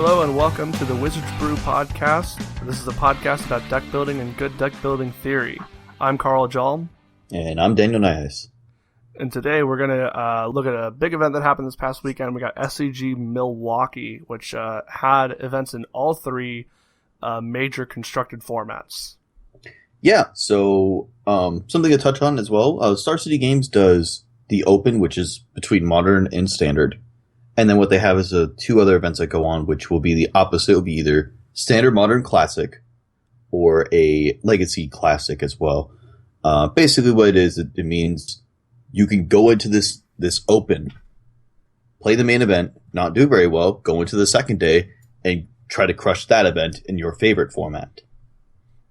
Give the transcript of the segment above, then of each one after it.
Hello and welcome to the Wizards Brew podcast. This is a podcast about deck building and good deck building theory. I'm Carl Jalm. And I'm Daniel Nyhus. And today we're going to look at a big event that happened this past weekend. We got SCG Milwaukee, which had events in all three major constructed formats. Yeah, so something to touch on as well. Star City Games does the Open, which is between Modern and Standard. And then what they have is two other events that go on, which will be the opposite. It will be either Standard Modern Classic or a Legacy Classic as well. Basically what it is, it means you can go into this Open, play the main event, not do very well, go into the second day, and try to crush that event in your favorite format.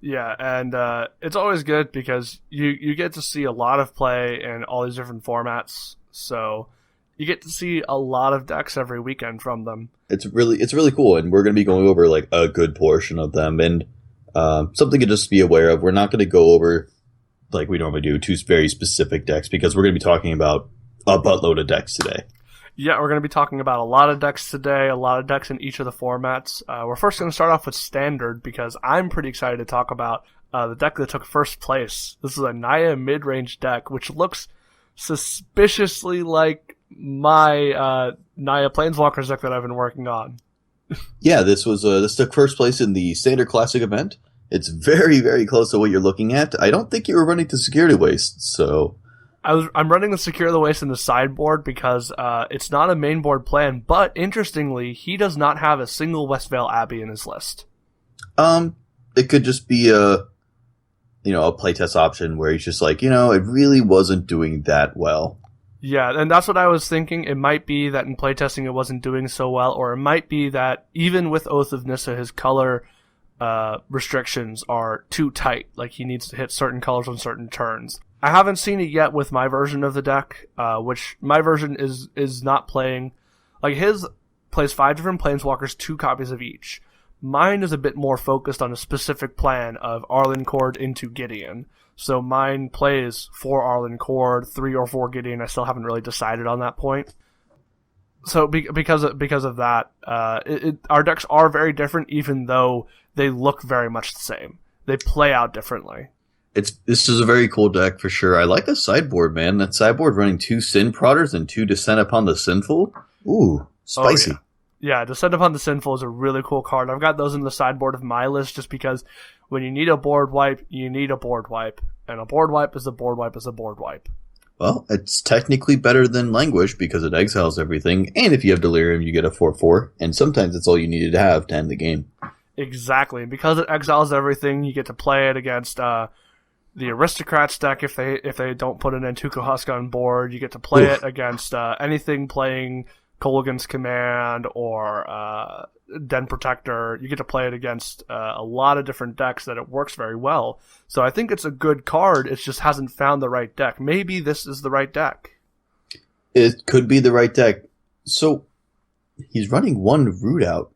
Yeah, and it's always good because you get to see a lot of play in all these different formats, so you get to see a lot of decks every weekend from them. It's really cool, and we're going to be going over like a good portion of them, and something to just be aware of. We're not going to go over, like we normally do, two very specific decks, because we're going to be talking about a buttload of decks today. Yeah, we're going to be talking about a lot of decks today, a lot of decks in each of the formats. We're first going to start off with Standard, because I'm pretty excited to talk about the deck that took first place. This is a Naya mid-range deck, which looks suspiciously like my Naya Planeswalkers deck that I've been working on. Yeah, this took first place in the Standard Classic event. It's very, very close to what you're looking at. I don't think you were running the Security Waste, so I'm running the Secure the Waste in the sideboard because it's not a main board plan, but interestingly, he does not have a single Westvale Abbey in his list. It could just be a playtest option where he's just like, it really wasn't doing that well. Yeah, and that's what I was thinking. It might be that in playtesting it wasn't doing so well, or it might be that even with Oath of Nissa, his color restrictions are too tight. Like, he needs to hit certain colors on certain turns. I haven't seen it yet with my version of the deck, which my version is not playing. Like, his plays 5 different Planeswalkers, 2 copies of each. Mine is a bit more focused on a specific plan of Arlinn Kord into Gideon. So mine plays 4 Arlinn Kord, 3 or 4 Gideon. I still haven't really decided on that point. So because of that, our decks are very different, even though they look very much the same. They play out differently. This is a very cool deck for sure. I like the sideboard, man. That sideboard running 2 Sin Prodders and 2 Descent Upon the Sinful. Ooh, spicy. Oh, yeah, Descent Upon the Sinful is a really cool card. I've got those in the sideboard of my list just because when you need a board wipe, you need a board wipe. And a board wipe is a board wipe is a board wipe. Well, it's technically better than Languish because it exiles everything. And if you have Delirium, you get a 4/4. And sometimes it's all you needed to have to end the game. Exactly. And because it exiles everything, you get to play it against the Aristocrats deck if they don't put an Antuco Husk on board. You get to play it against anything playing Kolaghan's Command or Den Protector. You get to play it against a lot of different decks that it works very well. So I think it's a good card. It just hasn't found the right deck. Maybe this is the right deck. It could be the right deck. So he's running 1 Root Out.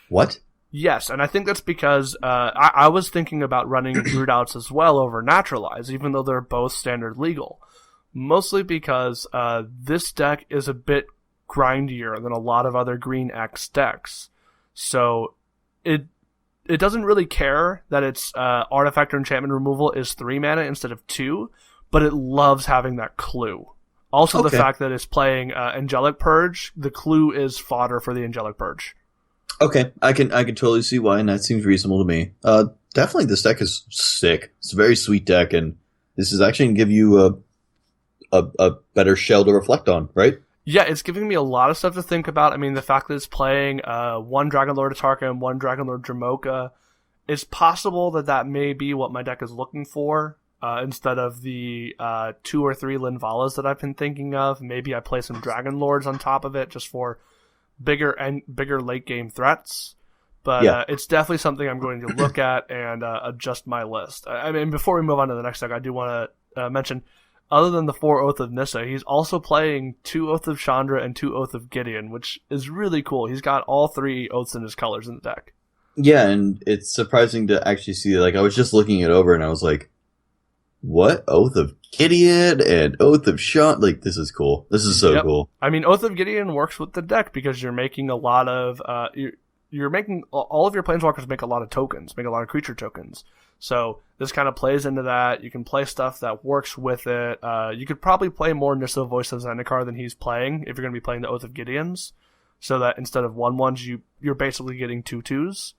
What? Yes, and I think that's because I was thinking about running Root Outs as well over Naturalize, even though they're both standard legal. Mostly because this deck is a bit grindier than a lot of other Green X decks. So it doesn't really care that its artifact or enchantment removal is 3 mana instead of 2, but it loves having that clue. Also, the fact that it's playing Angelic Purge, the clue is fodder for the Angelic Purge. Okay, I can totally see why, and that seems reasonable to me. Definitely this deck is sick. It's a very sweet deck, and this is actually going to give you a better shell to reflect on, right? Yeah, it's giving me a lot of stuff to think about. I mean, the fact that it's playing 1 Dragonlord Atarka and 1 Dragonlord Dromoka, it's possible that may be what my deck is looking for, instead of the 2 or 3 Linvalas that I've been thinking of. Maybe I play some Dragonlords on top of it just for bigger late game threats. But it's definitely something I'm going to look at and adjust my list. I mean, before we move on to the next deck, I do want to mention, other than the 4 Oath of Nissa, he's also playing 2 Oath of Chandra and 2 Oath of Gideon, which is really cool. He's got all 3 Oaths in his colors in the deck. Yeah, and it's surprising to actually see, like, I was just looking it over and I was like, what? Oath of Gideon and Oath of Chandra? Like, this is cool. This is so cool. I mean, Oath of Gideon works with the deck because you're making a lot of you're making all of your planeswalkers make a lot of tokens, make a lot of creature tokens. So this kind of plays into that. You can play stuff that works with it. You could probably play more Nissa Voice of Zendikar than he's playing if you're going to be playing the Oath of Gideons, so that instead of 1/1s, you're basically getting 2/2s.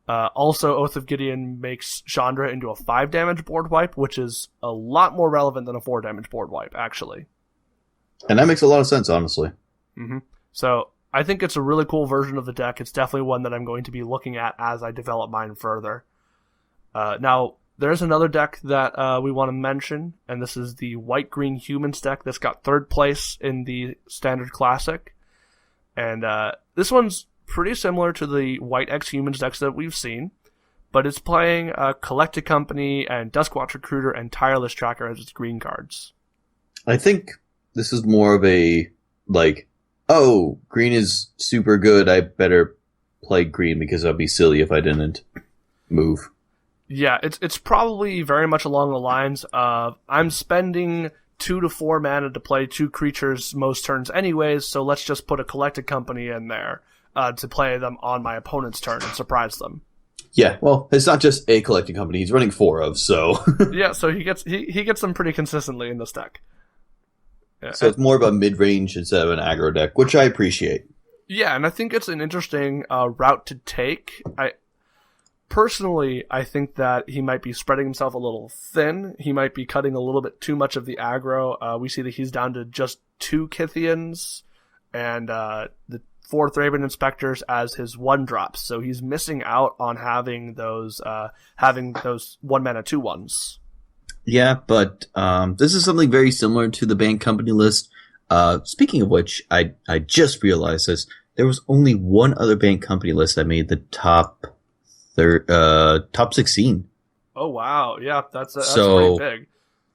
Also, Oath of Gideon makes Chandra into a 5 damage board wipe, which is a lot more relevant than a 4 damage board wipe, actually. And that makes a lot of sense, honestly. Mm-hmm. So I think it's a really cool version of the deck. It's definitely one that I'm going to be looking at as I develop mine further. Now, there's another deck that we want to mention, and this is the White-Green Humans deck that's got 3rd place in the Standard Classic. And this one's pretty similar to the White X Humans decks that we've seen, but it's playing Collected Company and Duskwatch Recruiter and Tireless Tracker as its green cards. I think this is more of a, like, oh, green is super good, I better play green because I'd be silly if I didn't move. Yeah, it's probably very much along the lines of, I'm spending 2 to 4 mana to play 2 creatures most turns anyways, so let's just put a Collected Company in there to play them on my opponent's turn and surprise them. Yeah, well, it's not just a Collected Company, he's running 4 of, so... Yeah, so he gets them pretty consistently in this deck. Yeah, so it's more of a mid-range instead of an aggro deck, which I appreciate. Yeah, and I think it's an interesting route to take. Personally, I think that he might be spreading himself a little thin. He might be cutting a little bit too much of the aggro. We see that he's down to just 2 Kythians and the 4 Thraben Inspectors as his 1-drops. So he's missing out on having those 1-mana 2/1s. Yeah, but this is something very similar to the Banned Company list. Speaking of which, I just realized this. There was only one other Banned Company list that made the top 16. Oh wow, yeah, that's so pretty big.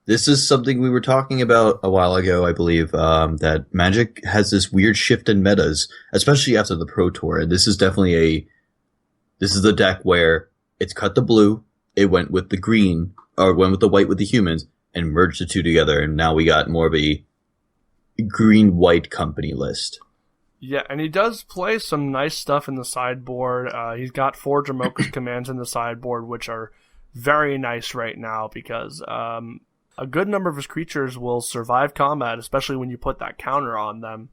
This is something we were talking about a while ago, I believe, that Magic has this weird shift in metas, especially after the Pro Tour. And this is definitely the deck where it's cut the blue, it went with the green, or went with the white with the humans, and merged the two together, and now we got more of a green-white company list. Yeah, and he does play some nice stuff in the sideboard. He's got 4 Dramoka's commands in the sideboard, which are very nice right now because a good number of his creatures will survive combat, especially when you put that counter on them.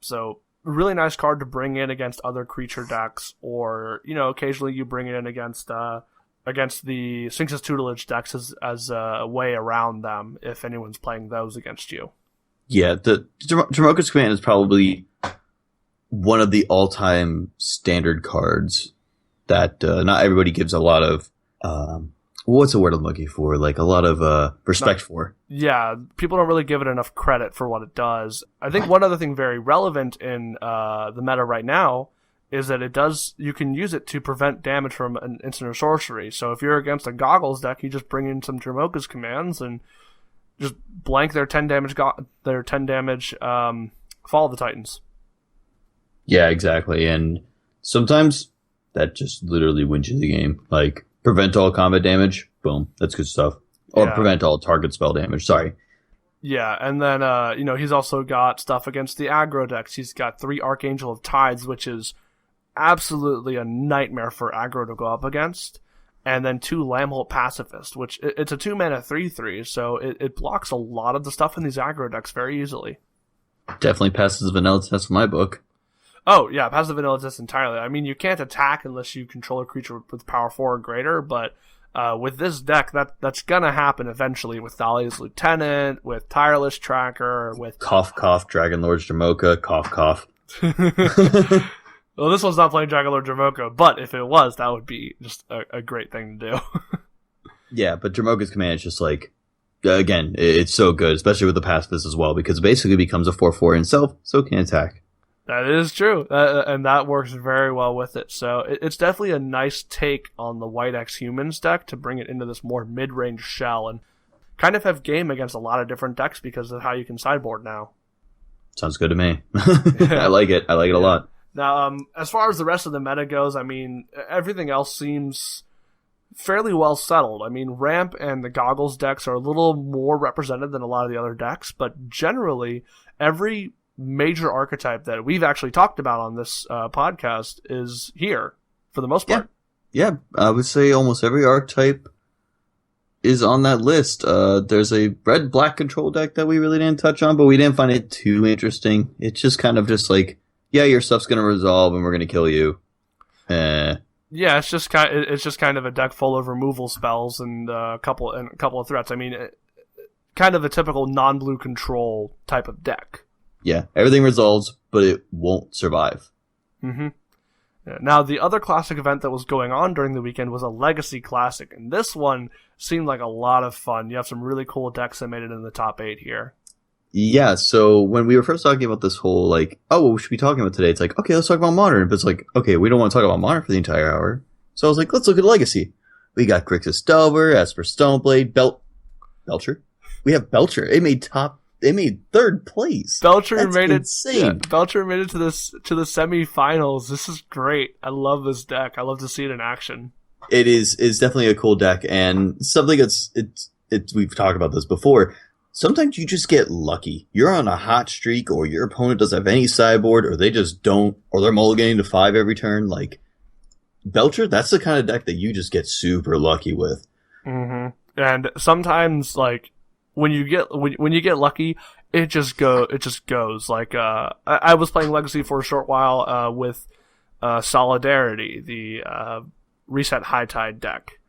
So, really nice card to bring in against other creature decks, or, occasionally you bring it in against the Sphinx's Tutelage decks as a way around them if anyone's playing those against you. Yeah, the Dramoka's Command is probably one of the all-time standard cards that not everybody gives a lot of, what's the word I'm looking for? Like, a lot of respect for. Yeah, people don't really give it enough credit for what it does. I think one other thing very relevant in the meta right now is that you can use it to prevent damage from an instant or sorcery. So if you're against a Goggles deck, you just bring in some Dramoka's Commands and just blank their 10 damage Fall of the Titans. Yeah, exactly. And sometimes that just literally wins you the game. Like, prevent all combat damage, boom, that's good stuff. Or prevent all target spell damage, sorry. Yeah, and then, he's also got stuff against the aggro decks. He's got 3 Archangel of Tides, which is absolutely a nightmare for aggro to go up against. And then 2 Lambholt Pacifist, which it's a 2-mana 3/3, so it blocks a lot of the stuff in these aggro decks very easily. Definitely passes the vanilla test in my book. Oh, yeah, passes the vanilla test entirely. I mean, you can't attack unless you control a creature with power 4 or greater, but with this deck, that's gonna happen eventually with Thalia's Lieutenant, with Tireless Tracker, with... Cough, cough, Dragonlord's Dramoka, cough, cough. Well, this one's not playing Dragonlord Dramoka, but if it was, that would be just a great thing to do. Yeah, but Dramoka's Command is just like, again, it's so good, especially with the Pacifist as well, because it basically becomes a 4/4 in itself, so it can attack. That is true, and that works very well with it. So it's definitely a nice take on the White X Humans deck to bring it into this more mid-range shell and kind of have game against a lot of different decks because of how you can sideboard now. Sounds good to me. I like it. I like it a lot. Now, as far as the rest of the meta goes, I mean, everything else seems fairly well settled. I mean, Ramp and the Goggles decks are a little more represented than a lot of the other decks, but generally, every major archetype that we've actually talked about on this podcast is here for the most part. Yeah, I would say almost every archetype is on that list. There's a red-black control deck that we really didn't touch on, but we didn't find it too interesting. It's just kind of just like, yeah, your stuff's going to resolve and we're going to kill you. Yeah, it's just kind of a deck full of removal spells and a couple of threats. I mean, kind of a typical non-blue control type of deck. Yeah, everything resolves, but it won't survive. Mm-hmm. Yeah. Now, the other Classic event that was going on during the weekend was a Legacy Classic, and this one seemed like a lot of fun. You have some really cool decks that made it in the top 8 here. Yeah, so when we were first talking about this whole, like, oh, what we should be talking about today, it's like, okay, let's talk about Modern. But it's like, okay, we don't want to talk about Modern for the entire hour. So I was like, let's look at Legacy. We got Grixis Delver, Esper Stoneblade, Belcher. We have Belcher. It made 3rd place. Belcher That's made insane. it. Yeah, Belcher made it to the semifinals. This is great. I love this deck. I love to see it in action. It's definitely a cool deck, and something that's we've talked about this before. Sometimes you just get lucky. You're on a hot streak, or your opponent doesn't have any sideboard, or they just don't, or they're mulliganing to 5 every turn. Like Belcher, that's the kind of deck that you just get super lucky with. Mm-hmm. And sometimes, like, when you get lucky, it just goes. Like I was playing Legacy for a short while with Solidarity, the reset High Tide deck.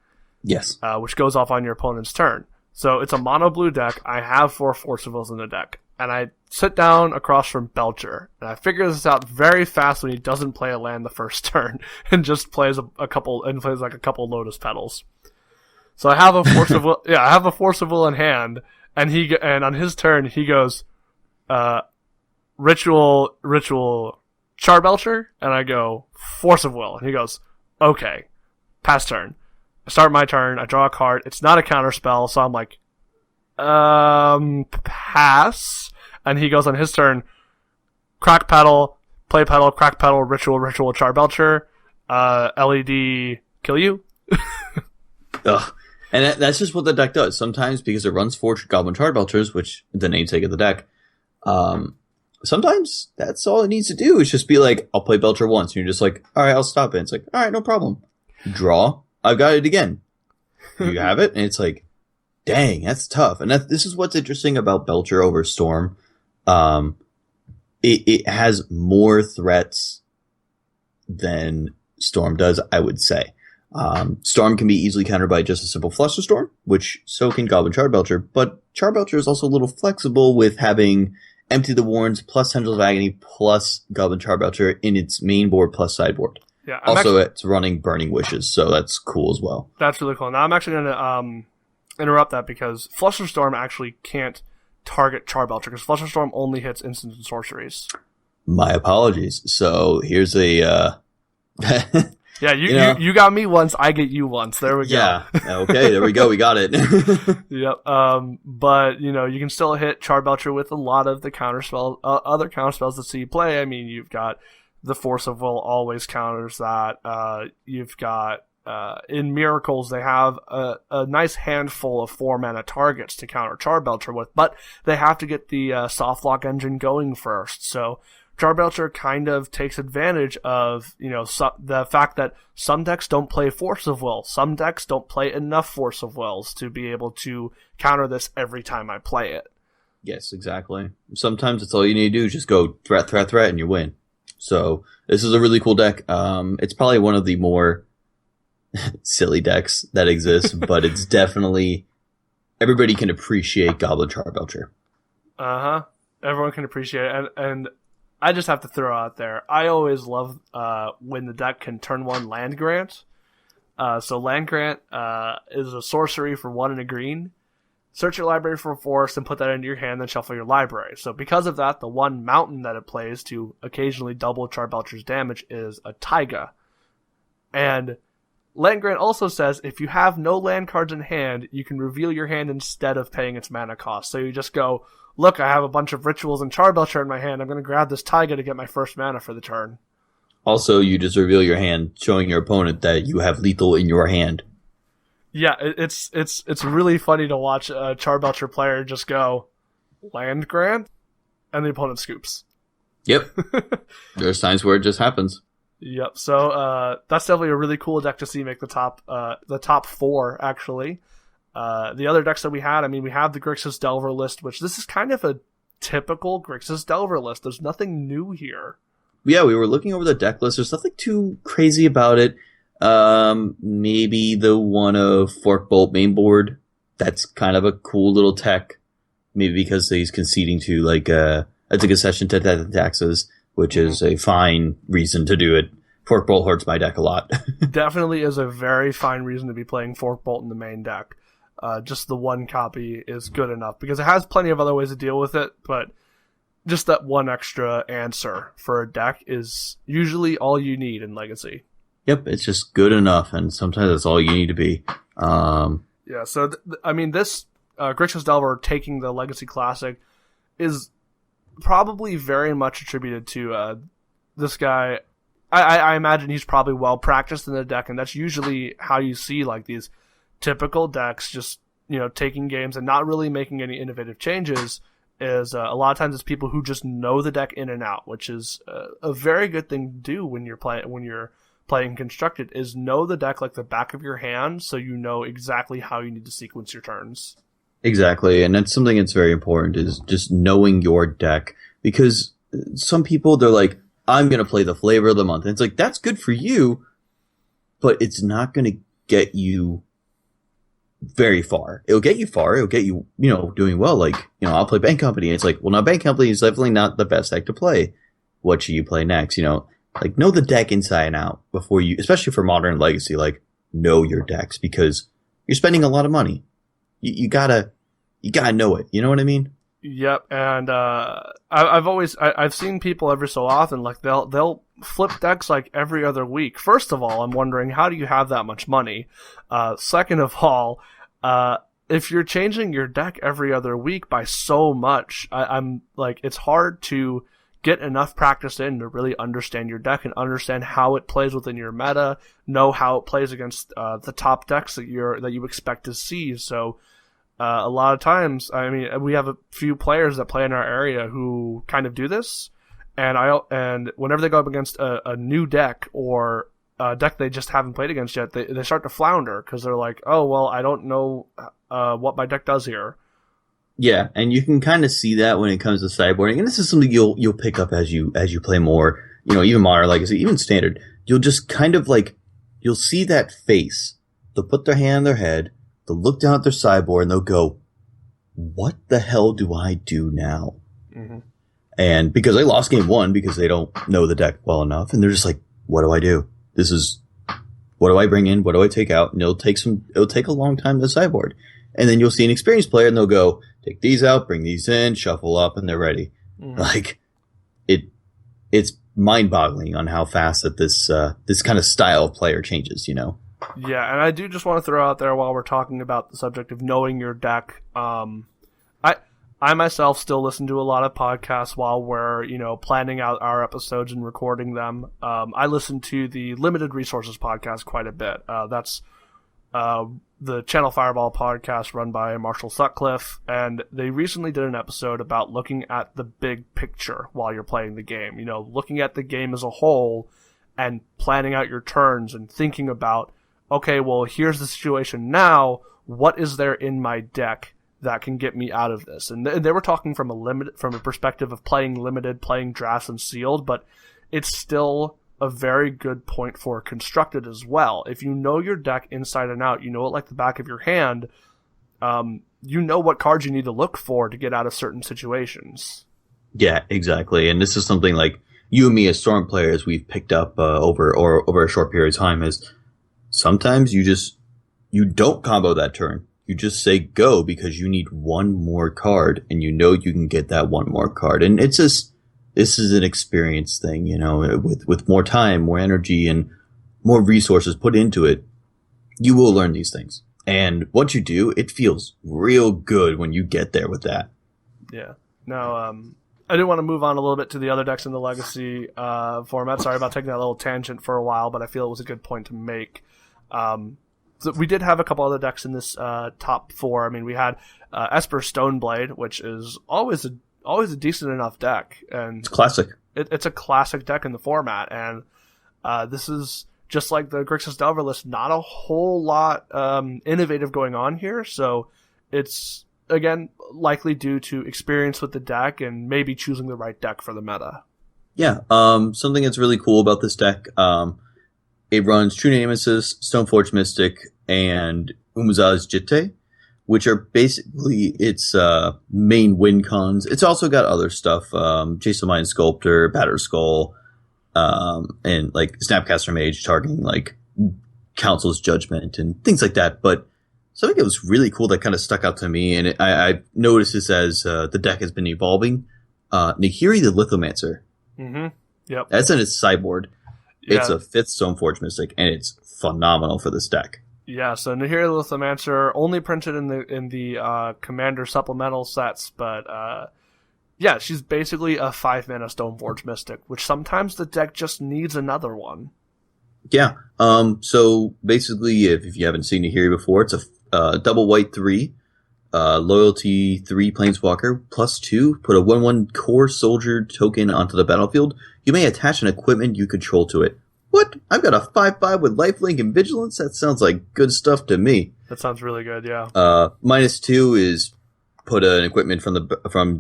Yes. Which goes off on your opponent's turn. So it's a mono blue deck. I have 4 Force of Wills in the deck, and I sit down across from Belcher, and I figure this out very fast when he doesn't play a land the first turn and just plays a couple Lotus Petals. So I have a Force of Will. Yeah, I have a Force of Will in hand. And on his turn, he goes, ritual Charbelcher, and I go, Force of Will. And he goes, okay, pass turn. I start my turn, I draw a card, it's not a counter spell, so I'm like, pass. And he goes on his turn, crack pedal, play pedal, crack pedal, ritual, Charbelcher, LED, kill you. Ugh. And that's just what the deck does. Sometimes, because it runs 4 Goblin Charbelchers, which the namesake of the deck, sometimes that's all it needs to do is just be like, I'll play Belcher once. And you're just like, all right, I'll stop it. And it's like, all right, no problem. Draw. I've got it again. You have it. And it's like, dang, that's tough. And this is what's interesting about Belcher over Storm. It has more threats than Storm does, I would say. Storm can be easily countered by just a simple Flusterstorm, which so can Goblin Charbelcher, but Charbelcher is also a little flexible with having Empty the Warrens plus Tendrils of Agony plus Goblin Charbelcher in its main board plus sideboard. Yeah, it's running Burning Wishes, so that's cool as well. That's really cool. Now I'm actually going to interrupt that because Flusterstorm actually can't target Charbelcher because Flusterstorm only hits instants and sorceries. My apologies. So here's a... Yeah, you got me once, I get you once. There we go. Yeah, okay, there we go. We got it. Yep. But you can still hit Charbelcher with a lot of the other counter spells that see play. I mean, you've got the Force of Will always counters that. You've got in Miracles they have a nice handful of 4-mana targets to counter Charbelcher with, but they have to get the soft lock engine going first. So Charbelcher kind of takes advantage of, the fact that some decks don't play Force of Will. Some decks don't play enough Force of Wills to be able to counter this every time I play it. Yes, exactly. Sometimes it's all you need to do is just go threat, and you win. So this is a really cool deck. It's probably one of the more silly decks that exists, but it's definitely... Everybody can appreciate Goblin Charbelcher. Uh-huh. Everyone can appreciate it. And I just have to throw out there, I always love when the deck can turn 1 Land Grant. So Land Grant is a sorcery for 1 and a green. Search your library for a forest and put that into your hand, then shuffle your library. So because of that, the 1 mountain that it plays to occasionally double Charbelcher's damage is a Taiga. And Land Grant also says if you have no land cards in hand, you can reveal your hand instead of paying its mana cost. So you just go, look, I have a bunch of Rituals and Charbelcher in my hand. I'm going to grab this Taiga to get my first mana for the turn. Also, you just reveal your hand, showing your opponent that you have lethal in your hand. Yeah, it's really funny to watch a Charbelcher player just go, Land Grant? And the opponent scoops. Yep. There's times where it just happens. Yep. So that's definitely a really cool deck to see make the top 4 actually. The other decks that we had, I mean, we have the Grixis Delver list, which this is kind of a typical Grixis Delver list. There's nothing new here. Yeah, we were looking over the deck list. There's nothing too crazy about it. Maybe the one of Forkbolt mainboard. That's kind of a cool little tech. Maybe because he's conceding to like a concession to taxes, which is a fine reason to do it. Forkbolt hurts my deck a lot. Definitely is a very fine reason to be playing Forkbolt in the main deck. Just the one copy is good enough because it has plenty of other ways to deal with it, but just that one extra answer for a deck is usually all you need in Legacy. Yep, it's just good enough, and sometimes that's all you need to be. Yeah, so, I mean, this Grixis Delver taking the Legacy Classic is probably very much attributed to this guy. I imagine he's probably well practiced in the deck, and that's usually how you see like these typical decks just, taking games and not really making any innovative changes. Is a lot of times it's people who just know the deck in and out, which is a very good thing to do when you're playing Constructed, is know the deck like the back of your hand, so you know exactly how you need to sequence your turns. Exactly, and that's something that's very important, is just knowing your deck, because some people, they're like, I'm going to play the flavor of the month, and it's like, that's good for you, but it's not going to get you very far. It'll get you far, it'll get you, doing well, like, I'll play Bank Company, and it's like, well, now Bank Company is definitely not the best deck to play. What should you play next, Like, know the deck inside and out before you, especially for Modern Legacy, like, know your decks, because you're spending a lot of money. You gotta know it. You know what I mean? Yep. And I've seen people every so often, like they'll flip decks like every other week. First of all, I'm wondering, how do you have that much money? Second of all, if you're changing your deck every other week by so much, I'm like, it's hard to get enough practice in to really understand your deck and understand how it plays within your meta, know how it plays against the top decks that you expect to see. So a lot of times, I mean, we have a few players that play in our area who kind of do this, and whenever they go up against a new deck or a deck they just haven't played against yet, they start to flounder because they're like, oh, well, I don't know what my deck does here. Yeah, and you can kind of see that when it comes to sideboarding, and this is something you'll pick up as you play more, even Modern Legacy, even Standard. You'll just kind of like, you'll see that face. They'll put their hand on their head, they'll look down at their sideboard, and they'll go, what the hell do I do now? Mm-hmm. And because they lost game 1 because they don't know the deck well enough, and they're just like, what do I do? What do I bring in? What do I take out? And it'll take a long time to sideboard. And then you'll see an experienced player, and they'll go, take these out, bring these in, shuffle up, and they're ready. Mm. Like, it's mind-boggling on how fast that this kind of style of player changes, Yeah, and I do just want to throw out there, while we're talking about the subject of knowing your deck, I myself still listen to a lot of podcasts while we're, planning out our episodes and recording them. I listen to the Limited Resources podcast quite a bit. That's the Channel Fireball podcast run by Marshall Sutcliffe, and they recently did an episode about looking at the big picture while you're playing the game. Looking at the game as a whole and planning out your turns and thinking about, okay, well, here's the situation now. What is there in my deck that can get me out of this? And they were talking from a perspective of playing limited, playing drafts and sealed, but it's still a very good point for Constructed as well. If you know your deck inside and out, you know it like the back of your hand, you know what cards you need to look for to get out of certain situations. Yeah, exactly. And this is something like you and me as Storm players, we've picked up over a short period of time, is sometimes you don't combo that turn. You just say go because you need one more card, and you know you can get that one more card. And it's just, this is an experience thing, with more time, more energy, and more resources put into it, you will learn these things. And once you do, it feels real good when you get there with that. Yeah. Now, I do want to move on a little bit to the other decks in the Legacy format. Sorry about taking that little tangent for a while, but I feel it was a good point to make. So we did have a couple other decks in this top 4. I mean, we had Esper Stoneblade, which is always a decent enough deck, and it's classic. it's a classic deck in the format, and this is just like the Grixis Delver list. Not a whole lot innovative going on here, so it's again likely due to experience with the deck and maybe choosing the right deck for the meta. Yeah, something that's really cool about this deck, it runs True Nemesis, Stoneforge Mystic, and Umuzaz Jitte, which are basically its main win cons. It's also got other stuff, Jason Mind Sculptor, Batter Skull, and like Snapcaster Mage targeting like Council's Judgment and things like that. But something that was really cool that kind of stuck out to me, and I noticed this as the deck has been evolving, Nahiri the Lithomancer. Mm-hmm. Yep. That's in its sideboard. Yeah. It's a 5th Stoneforge Mystic, and it's phenomenal for this deck. Yeah, so Nahiri the Lithomancer only printed in the Commander supplemental sets, but yeah, she's basically a 5-mana Stoneforge Mystic, which sometimes the deck just needs another one. Yeah. So basically, if you haven't seen Nahiri before, it's a double white 3. Loyalty 3 Planeswalker, +2, put a 1/1 core soldier token onto the battlefield. You may attach an equipment you control to it. What? I've got a 5/5 with lifelink and vigilance? That sounds like good stuff to me. That sounds really good, yeah. -2 is put an equipment from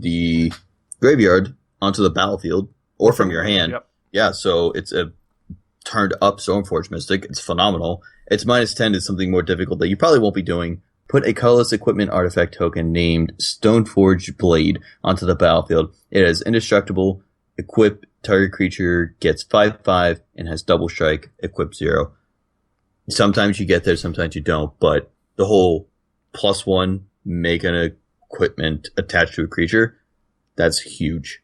the graveyard onto the battlefield, or from your hand. Yep. Yeah, so it's a turned up Stoneforge Mystic. It's phenomenal. Its -10 is something more difficult that you probably won't be doing. Put a colorless equipment artifact token named Stoneforge Blade onto the battlefield. It is indestructible. Equip target creature gets 5/5 and has double strike. Equip 0. Sometimes you get there, sometimes you don't. But the whole +1 make an equipment attached to a creature, that's huge.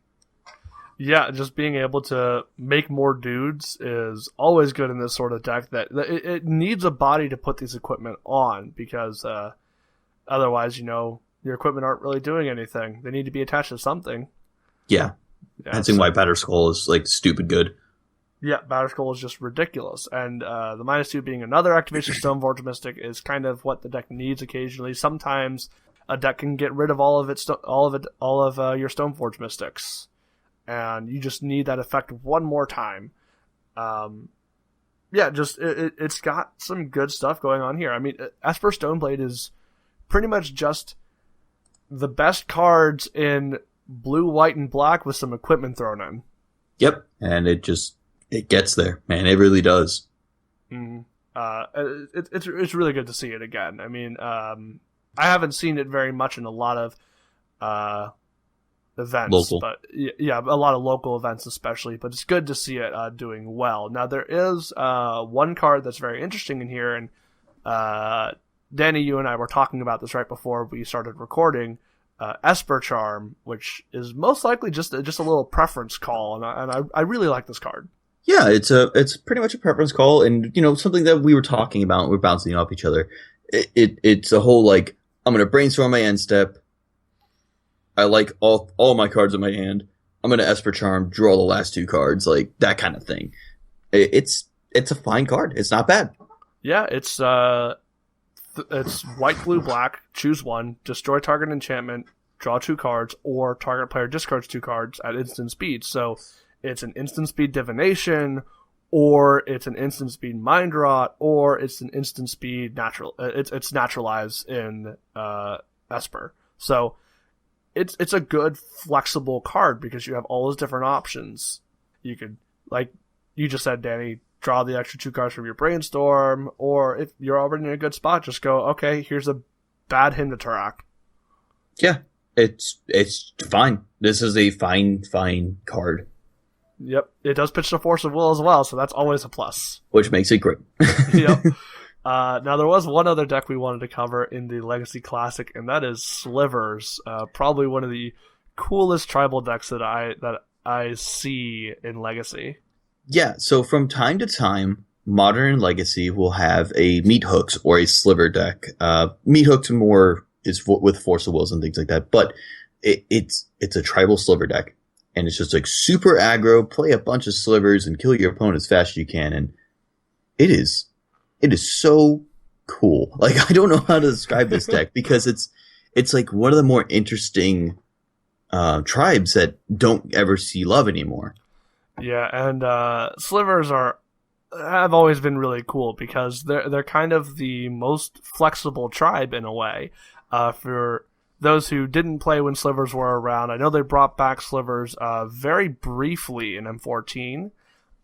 Yeah, just being able to make more dudes is always good in this sort of deck. That it needs a body to put these equipment on, because otherwise, your equipment aren't really doing anything. They need to be attached to something. Yeah. That's why Batter Skull is like stupid good. Yeah, Batter Skull is just ridiculous. And the -2 being another activation Stoneforge Mystic is kind of what the deck needs occasionally. Sometimes a deck can get rid of all of your Stoneforge Mystics, and you just need that effect one more time. Yeah, just it's got some good stuff going on here. I mean, Esper Stoneblade is pretty much just the best cards in blue, white, and black with some equipment thrown in. Yep, and it gets there, man. It really does. Mm. It's really good to see it again. I mean, I haven't seen it very much in a lot of events, local. But yeah, a lot of local events especially. But it's good to see it doing well. Now there is one card that's very interesting in here, and Danny, you and I were talking about this right before we started recording. Esper Charm, which is most likely just a little preference call, and I really like this card. Yeah, it's pretty much a preference call, and something that we were talking about. We're bouncing off each other. It's a whole like, I'm gonna brainstorm my end step. I like all my cards in my hand. I'm gonna Esper Charm, draw the last 2 cards, like that kind of thing. It's a fine card. It's not bad. Yeah, it's white, blue, black. Choose one. Destroy target enchantment. Draw 2 cards, or target player discards 2 cards at instant speed. So it's an instant speed divination, or it's an instant speed mind rot, or it's an instant speed natural. It's naturalized in Esper. So it's a good flexible card because you have all those different options. You could, like you just said, Danny, draw the extra 2 cards from your brainstorm, or if you're already in a good spot, just go, okay, here's a bad Hymnotarac. Yeah, it's fine. This is a fine card. Yep, it does pitch the Force of Will as well, so that's always a plus. Which makes it great. Yep. Now, there was one other deck we wanted to cover in the Legacy Classic, and that is Slivers. Probably one of the coolest tribal decks that I see in Legacy. Yeah, so from time to time, Modern and Legacy will have a Meat Hooks or a Sliver deck. Meat Hooks more is with Force of Wills and things like that, but it's a tribal Sliver deck. And it's just like super aggro, play a bunch of slivers and kill your opponent as fast as you can. And it is so cool. Like, I don't know how to describe this deck because it's like one of the more interesting tribes that don't ever see love anymore. Yeah, and slivers have always been really cool because they're kind of the most flexible tribe in a way. For those who didn't play when slivers were around, I know they brought back slivers very briefly in M14,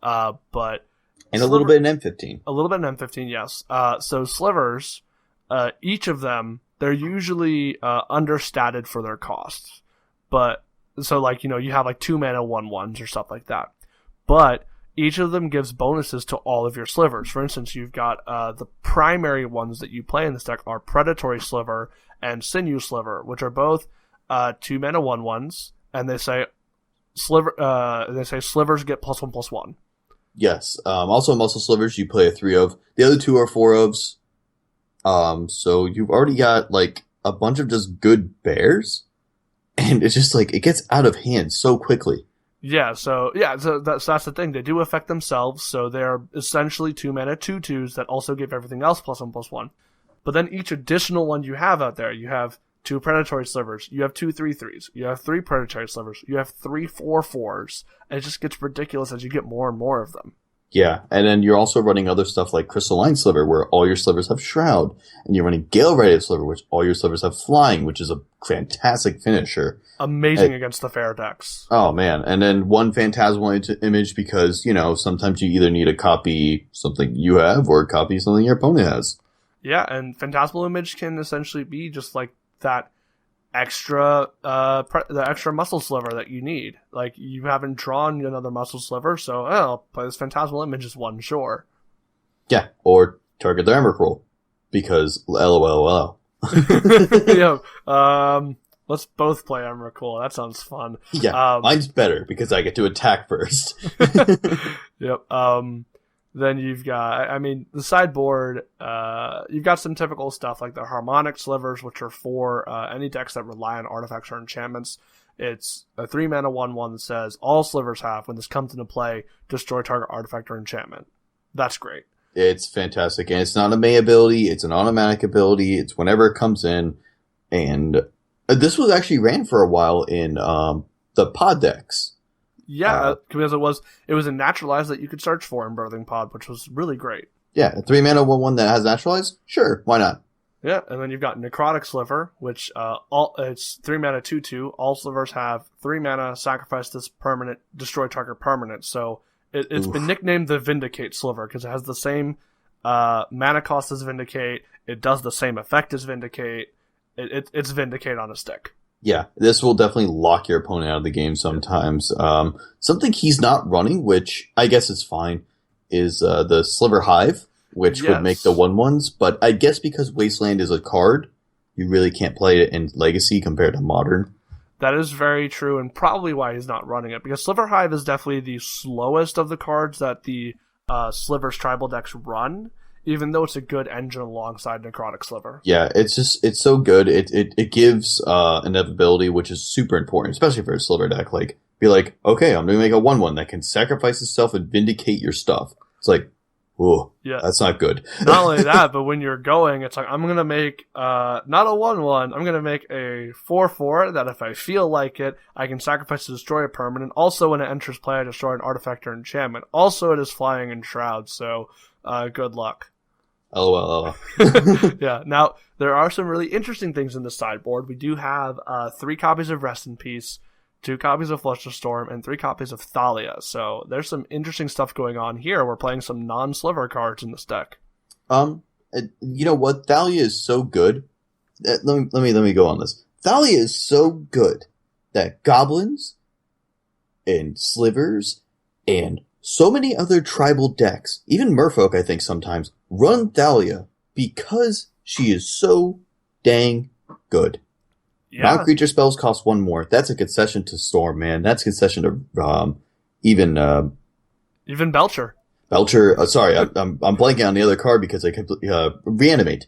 but and a little bit in M15. A little bit in M15, yes. So slivers, each of them, they're usually understated for their costs. But so like you have like 2-mana 1/1s or stuff like that. But each of them gives bonuses to all of your slivers. For instance, you've got the primary ones that you play in this deck are Predatory Sliver and Sinew Sliver, which are both 2-mana 1/1s, and they say slivers get +1/+1. Yes. Also, Muscle Slivers you play a 3 of. The other 2 are 4 ofs. So you've already got like a bunch of just good bears, and it's just like it gets out of hand so quickly. So that's the thing. They do affect themselves, so they're essentially 2-mana 2/2s that also give everything else +1/+1. But then each additional one you have out there, you have 2 Predatory Slivers, you have 2 3/3s, you have 3 Predatory Slivers, you have 3 4/4s, and it just gets ridiculous as you get more and more of them. Yeah, and then you're also running other stuff like Crystalline Sliver, where all your slivers have Shroud, and you're running Gale Radiant Sliver, which all your slivers have Flying, which is a fantastic finisher. Amazing against the fair decks. Oh man, and then one Phantasmal image because, sometimes you either need to copy something you have or copy something your opponent has. Yeah, and Phantasmal Image can essentially be just like that extra the extra muscle sliver that you need. Like, you haven't drawn another muscle sliver, so I'll play this Phantasmal Image as one, sure. Yeah, or target the Emrakul, because LOL. Let's both play Emrakul. That sounds fun. Yeah, mine's better because I get to attack first. Yep. Then you've got, the sideboard, you've got some typical stuff like the Harmonic Slivers, which are for any decks that rely on artifacts or enchantments. It's a 3-mana 1/1 that says, all slivers have, when this comes into play, destroy target artifact or enchantment. That's great. It's fantastic. And it's not a May ability, it's an automatic ability, it's whenever it comes in. And this was actually ran for a while in the pod decks. Yeah, because it was a naturalize that you could search for in Birthing Pod, which was really great. Yeah, a 3-mana 1/1 that has naturalize? Sure, why not? Yeah, and then you've got Necrotic Sliver, which it's 3-mana 2/2. All slivers have 3 mana, sacrifice this permanent, destroy target permanent. So it's been nicknamed the Vindicate Sliver because it has the same mana cost as Vindicate. It does the same effect as Vindicate. It's Vindicate on a stick. Yeah, this will definitely lock your opponent out of the game sometimes. Something he's not running, which I guess is fine, is the Sliver Hive, which would make the 1/1s. But I guess because Wasteland is a card, you really can't play it in Legacy compared to Modern. That is very true, and probably why he's not running it. Because Sliver Hive is definitely the slowest of the cards that the Slivers tribal decks run, even though it's a good engine alongside Necrotic Sliver. Yeah, it's so good. It gives inevitability, which is super important, especially for a Sliver deck. Like, be like, okay, I'm going to make a 1/1 that can sacrifice itself and vindicate your stuff. It's like, whoa, that's not good. Not only that, but when you're going, it's like, I'm going to make not a 1/1, I'm going to make a 4/4 that if I feel like it, I can sacrifice to destroy a permanent. Also, when it enters play, I destroy an artifact or enchantment. Also, it is flying in Shroud, so good luck. LOL. Yeah, now, there are some really interesting things in the sideboard. We do have 3 copies of Rest in Peace, 2 copies of Flusterstorm, and 3 copies of Thalia. So there's some interesting stuff going on here. We're playing some non-sliver cards in this deck. You know what? Thalia is so good. Let me go on this. Thalia is so good that goblins and slivers and so many other tribal decks, even Merfolk, I think sometimes, run Thalia because she is so dang good. Yeah. Non-creature spells cost 1 more. That's a concession to Storm, man. That's a concession to even Belcher. Belcher. Sorry, I'm blanking on the other card because I kept Reanimate.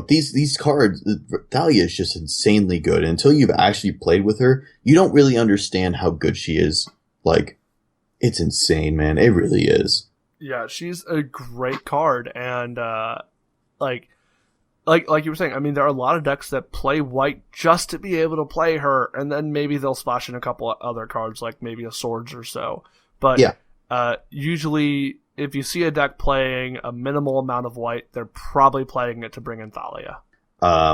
These cards, Thalia is just insanely good. And until you've actually played with her, you don't really understand how good she is. Like, it's insane, man. It really is. Yeah, she's a great card, and like you were saying, there are a lot of decks that play white just to be able to play her, and then maybe they'll splash in a couple of other cards, like maybe a Swords or so. But Yeah. usually, if you see a deck playing a minimal amount of white, they're probably playing it to bring in Thalia.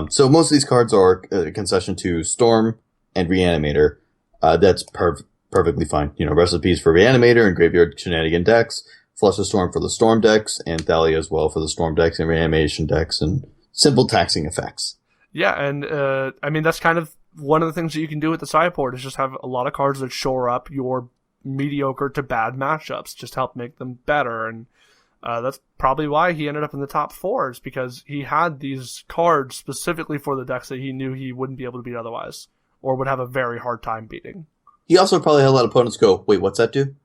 So most of these cards are a concession to Storm and Reanimator. That's perfectly fine. Recipes for Reanimator and Graveyard Shenanigan decks, Flush the Storm for the Storm decks, and Thalia as well for the Storm decks and Reanimation decks, and simple taxing effects. Yeah, and that's kind of one of the things that you can do with the sideboard is just have a lot of cards that shore up your mediocre to bad matchups, just help make them better. And that's probably why he ended up in the top 4s, because he had these cards specifically for the decks that he knew he wouldn't be able to beat otherwise, or would have a very hard time beating. He also probably had a lot of opponents go, wait, what's that do?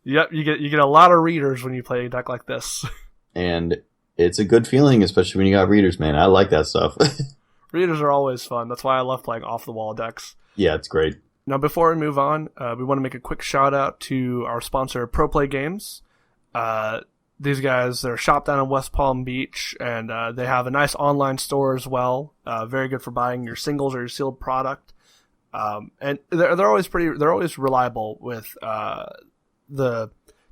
Yep, you get a lot of readers when you play a deck like this. And it's a good feeling, especially when you got readers, man. I like that stuff. Readers are always fun. That's why I love playing off-the-wall decks. Yeah, it's great. Now, before we move on, we want to make a quick shout-out to our sponsor, Pro Play Games. These guys, they're a shop down in West Palm Beach, and they have a nice online store as well. Very good for buying your singles or your sealed product. And they're always reliable with the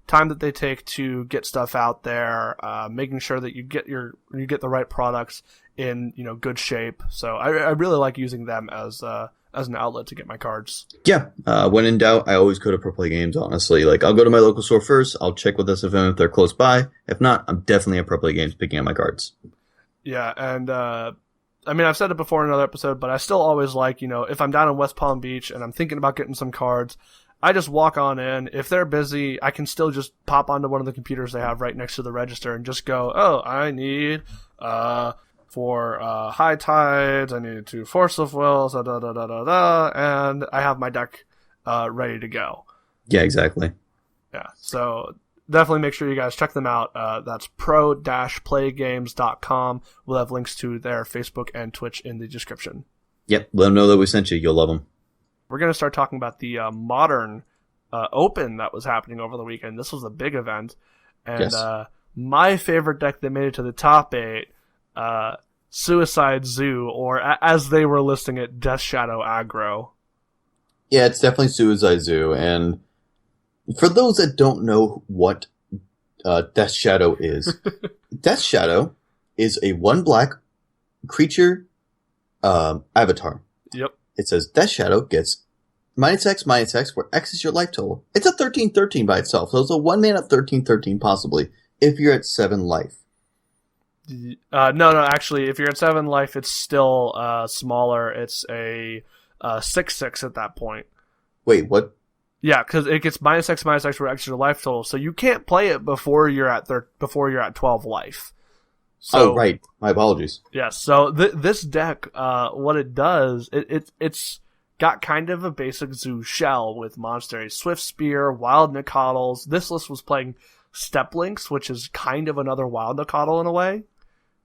time that they take to get stuff out there, making sure that you get the right products in good shape. So I really like using them as an outlet to get my cards. Yeah, when in doubt, I always go to Pro Play Games, honestly. I'll go to my local store first, I'll check with SFM if they're close by. If not, I'm definitely at Pro Play Games picking up my cards. Yeah, and I've said it before in another episode, but I still always like, if I'm down in West Palm Beach and I'm thinking about getting some cards, I just walk on in. If they're busy, I can still just pop onto one of the computers they have right next to the register and just go, oh, I need, for High Tides, I need 2 Force of Wills, and I have my deck ready to go. Yeah, exactly. Yeah, so definitely make sure you guys check them out. That's pro-playgames.com. We'll have links to their Facebook and Twitch in the description. Yep, let them know that we sent you. You'll love them. We're going to start talking about the Modern Open that was happening over the weekend. This was a big event. And yes. My favorite deck that made it to the top 8, Suicide Zoo, or as they were listing it, Death Shadow Aggro. Yeah, it's definitely Suicide Zoo. And for those that don't know what Death Shadow is, Death Shadow is a 1 black creature avatar. Yep. It says Death Shadow gets -X, where X is your life total. It's a 13/13 by itself, so it's a 1 mana 13/13 possibly, if you're at 7 life. No, actually, if you're at 7 life, it's still smaller. It's a 6/6 at that point. Wait, what? Yeah, because it gets -X, where X is your life total, so you can't play it before you're at 12 life. So, right. My apologies. Yes. So this deck, what it does, it's got kind of a basic zoo shell with Monastery Swift Spear, Wild Nicoddles. This list was playing Step Links, which is kind of another Wild Nicoddle in a way,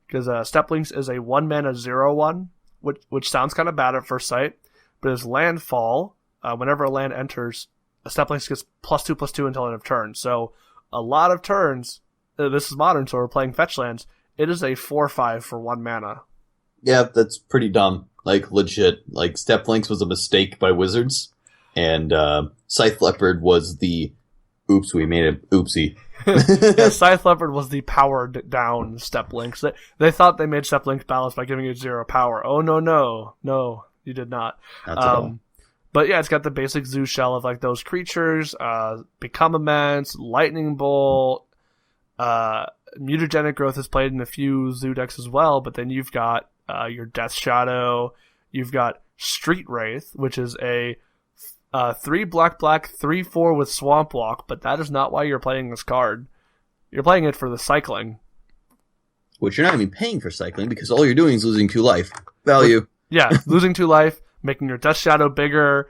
because Step Links is a 1 mana 0/1, which sounds kind of bad at first sight, but as landfall, whenever a land enters, a Step Links gets +2/+2 until end of turn. So a lot of turns. This is Modern, so we're playing fetch lands. It is a 4/5 for 1 mana. Yeah, that's pretty dumb. Legit. Step Links was a mistake by Wizards, and Scythe Leopard was the oops, we made it oopsie. Yeah, Scythe Leopard was the powered down Step Links. They thought they made Step Links balanced by giving it 0 power. Oh, no, you did not. Not at all. But yeah, it's got the basic zoo shell of those creatures, Become Immense, Lightning Bolt, Mutagenic Growth is played in a few zoo decks as well, but then you've got your Death Shadow, you've got Street Wraith, which is a 3 black 3/4 with Swamp Walk, but that is not why you're playing this card. You're playing it for the cycling. Which you're not even paying for cycling, because all you're doing is losing 2 life. Value. Yeah, losing 2 life, making your Death Shadow bigger,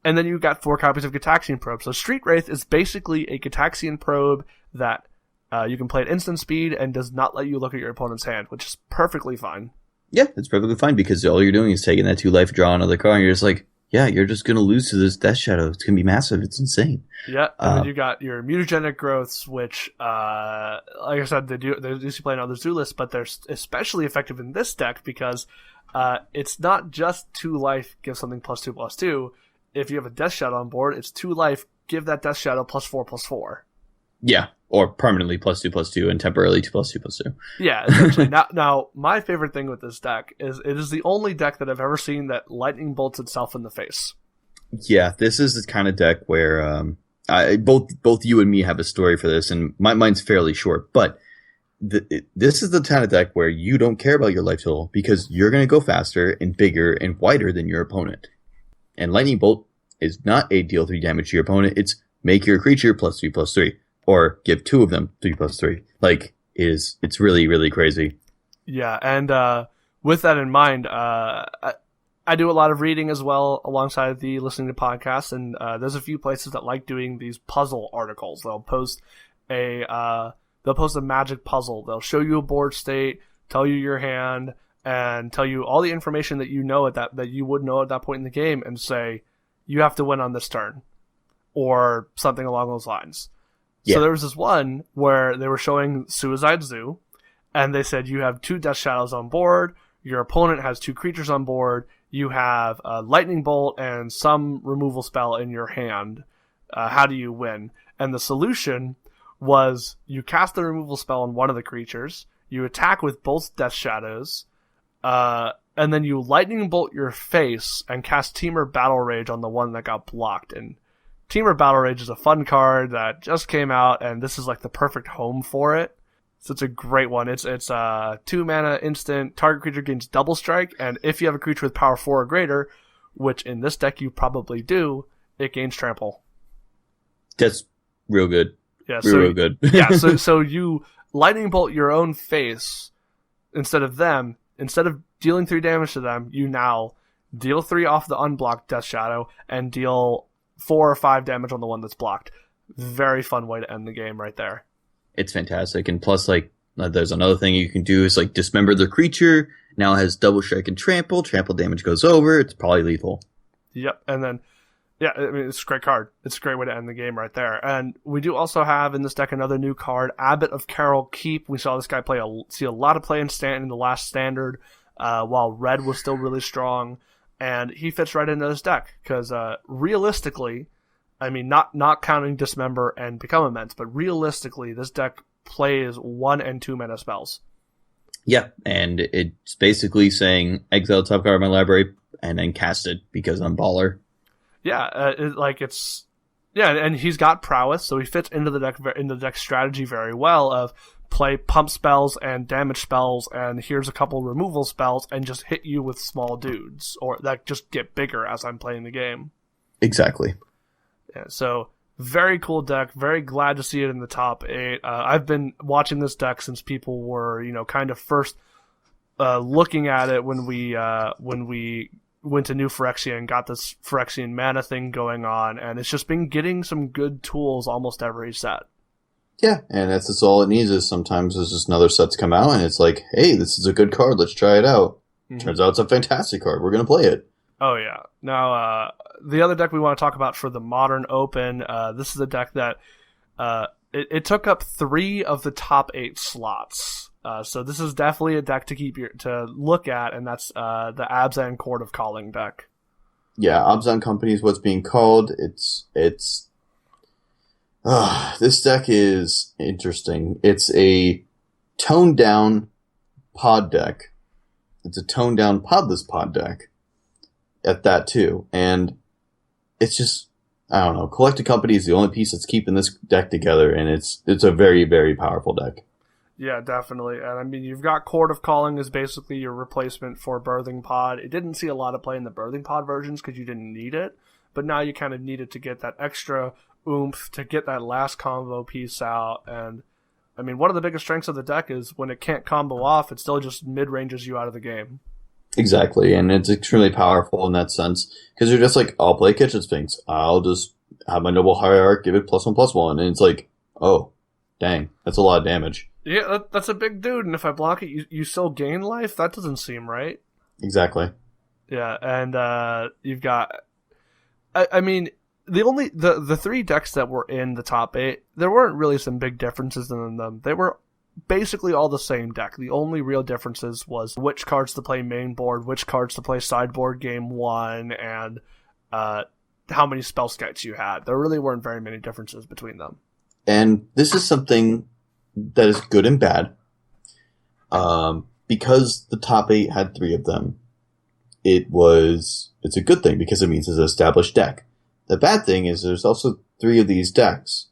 and then you've got 4 copies of Gataxian Probe. So Street Wraith is basically a Gataxian Probe that you can play at instant speed and does not let you look at your opponent's hand, which is perfectly fine. Yeah, it's perfectly fine, because all you're doing is taking that 2 life, draw another card, and you're just like, yeah, you're just going to lose to this Death Shadow. It's going to be massive. It's insane. Yeah, and then you got your Mutagenic Growths, which, like I said, they used to play in other zoo lists, but they're especially effective in this deck because it's not just 2 life, give something +2/+2. If you have a Death Shadow on board, it's 2 life, give that Death Shadow +4/+4. Yeah, or permanently +2/+2 and temporarily 2+2/+2. Yeah, essentially. now, my favorite thing with this deck is it is the only deck that I've ever seen that lightning bolts itself in the face. Yeah, this is the kind of deck where both you and me have a story for this, and mine's fairly short, but this is the kind of deck where you don't care about your life total because you're going to go faster and bigger and wider than your opponent. And Lightning Bolt is not a deal 3 damage to your opponent, it's make your creature +3/+3. Or give 2 of them 3/+3. Like, it's really, really crazy. Yeah, and with that in mind, I do a lot of reading as well alongside the listening to podcasts, and there's a few places that like doing these puzzle articles. They'll post a magic puzzle. They'll show you a board state, tell you your hand, and tell you all the information that you know that you would know at that point in the game, and say you have to win on this turn, or something along those lines. Yeah. So there was this one where they were showing Suicide Zoo, and they said you have 2 Death Shadows on board, your opponent has 2 creatures on board, you have a Lightning Bolt and some removal spell in your hand. How do you win? And the solution was you cast the removal spell on one of the creatures, you attack with both Death Shadows, and then you Lightning Bolt your face and cast Teamer Battle Rage on the one that got blocked. And Teamer Battle Rage is a fun card that just came out, and this is like the perfect home for it. So it's a great one. It's 2 mana instant, target creature gains double strike, and if you have a creature with power 4 or greater, which in this deck you probably do, it gains trample. That's real good. Yeah, real good. Yeah, so you Lightning Bolt your own face instead of dealing 3 damage to them, you now deal 3 off the unblocked Death Shadow and deal 4 or 5 damage on the one that's blocked. Very fun way to end the game right there. It's fantastic. And plus, like, there's another thing you can do is, like, dismember the creature. Now it has double strike and trample. Trample damage goes over. It's probably lethal. Yep. And then, yeah, I mean, it's a great card. It's a great way to end the game right there. And we do also have in this deck another new card, Abbot of Carroll Keep. We saw this guy see a lot of play in the last standard, while red was still really strong. And he fits right into this deck because realistically, I mean, not counting Dismember and Become Immense, but realistically, this deck plays 1 and 2 mana spells. Yeah, and it's basically saying exile top card of my library and then cast it because I'm baller. Yeah, and he's got prowess, so he fits into the deck strategy very well of play pump spells and damage spells, and here's a couple removal spells, and just hit you with small dudes, or that just get bigger as I'm playing the game. Exactly. Yeah, so very cool deck. Very glad to see it in the top 8. I've been watching this deck since people were, kind of first looking at it when we went to New Phyrexia and got this Phyrexian mana thing going on, and it's just been getting some good tools almost every set. Yeah, and that's all it needs is sometimes there's just another set's come out, and it's like, hey, this is a good card, let's try it out. Mm-hmm. Turns out it's a fantastic card, we're going to play it. Oh, yeah. Now, the other deck we want to talk about for the Modern Open, this is a deck that it took up 3 of the top 8 slots. So this is definitely a deck to look at, and that's the Abzan Court of Calling deck. Yeah, Abzan Company is what's being called. This deck is interesting. It's a toned down pod deck. It's a toned down podless pod deck at that too. And it's just, I don't know, Collected Company is the only piece that's keeping this deck together, and it's a very, very powerful deck. Yeah, definitely. And I mean, you've got Court of Calling is basically your replacement for Birthing Pod. It didn't see a lot of play in the Birthing Pod versions because you didn't need it, but now you kind of need it to get that extra oomph, to get that last combo piece out. And I mean, one of the biggest strengths of the deck is when it can't combo off, it still just mid-ranges you out of the game. Exactly, and it's extremely powerful in that sense, because you're just like, I'll play Kitchen Sphinx, I'll just have my Noble Hierarch, give it +1/+1, and it's like, oh, dang, that's a lot of damage. Yeah, that's a big dude, and if I block it, you still gain life? That doesn't seem right. Exactly. Yeah, and you've got... I mean, the 3 decks that were in the top 8, there weren't really some big differences in them. They were basically all the same deck. The only real differences was which cards to play main board, which cards to play sideboard game 1, and how many spell skites you had. There really weren't very many differences between them. And this is something that is good and bad. Because the top 8 had 3 of them, it's a good thing because it means it's an established deck. The bad thing is there's also 3 of these decks.